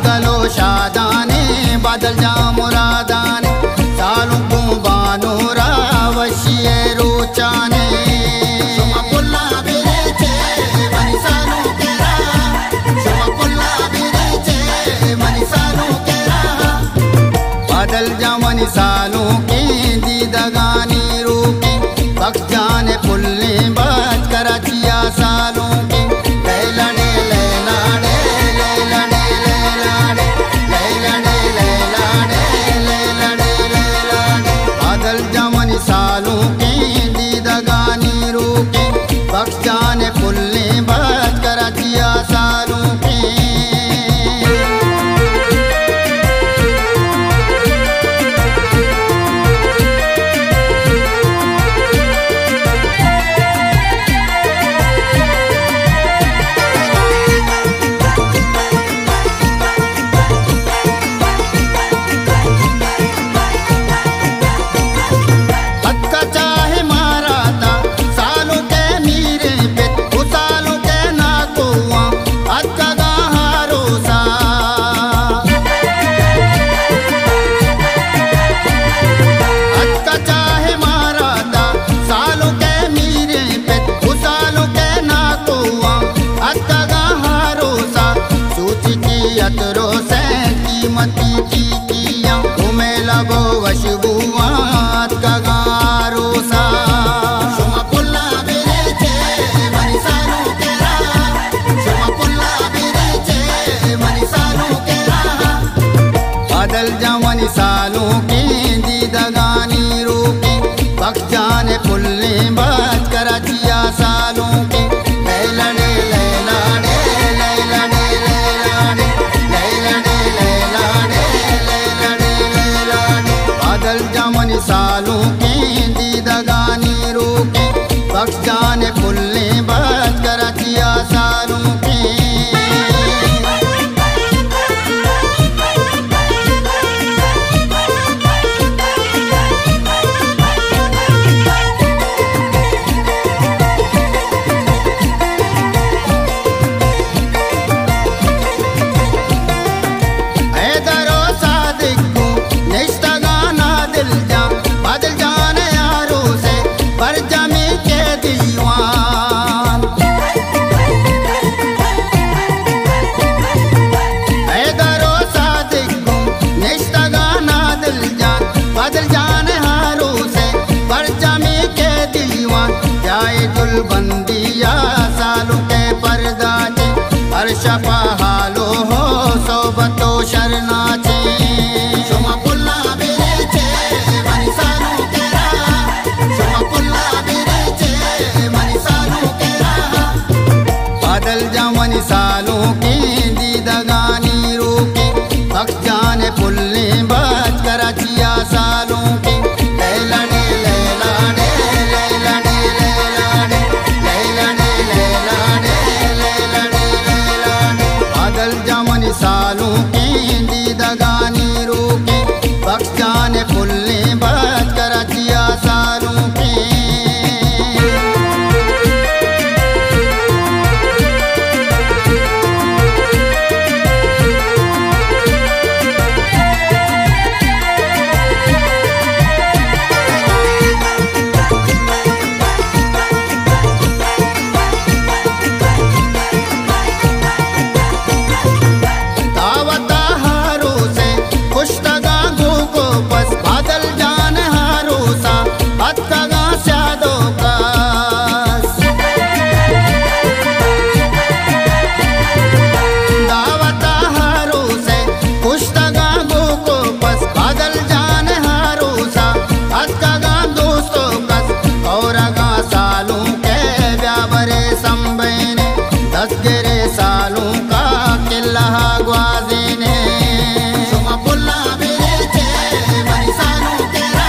गलो शादाने बादल जा मुरादाने सालों को बानूरा वशिए रोचाने शुमा पुल्ला बिरेचे मनी सालों केरा शुमा पुल्ला बिरेचे मनी सालों केरा बादल जा मनी सालों की दीदगानी रूकी वक्त जाने पुल्ले बात कराचिया सालों की लैलाने लैलाने लैलाने लैलाने लैलाने लैलाने लैलाने लैलाने बादल जमन सालों की दीदगानी रूकी वक्त जाने पुल्ले बात कराचिया सालों की कीमती की किया तुम्हें लगो वशबुआत का गारोसा शुमा पुल्ला बिरेचे मनी सालों केरा शुमा पुल्ला बिरेचे मनी सालों केरा बादल जमन सालों की दीदगानी रूकी वक्त जाने पुल्ले बात कराचिया सालों की लैलाने लैलाने लैलाने लैलाने लैलाने लैलाने लैलाने लैलाने बादल जमन सालों की दीदगानी रूकी वक्त जाने पुल्ले बात कराचिया सालों की बंदिया सालों के परदाचे अर्शपा हालो हो सोबतो शरनाचे शुमा पुल्ला बिरेचे मनी सालों केरा शुमा पुल्ला बिरेचे मनी सालों केरा बादल जमन सालों की दीदगानी रूकी वक्त जाने पुल्ले बात कराचिया सालों की लैलाने लैलाने लैलाने लैलाने लैलाने लैलाने लैलाने लैलाने बादल जमन सालों की दीदगानी रूकी वक्त जाने पुल्ले बात कराचिया सालों की सालों का किला ग्वाजे ने शुमा पुल्ला बिरेचे मनी सालों केरा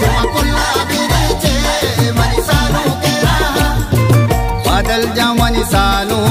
शुमा पुल्ला बिरेचे मनी सालों केरा बादल जमन सालों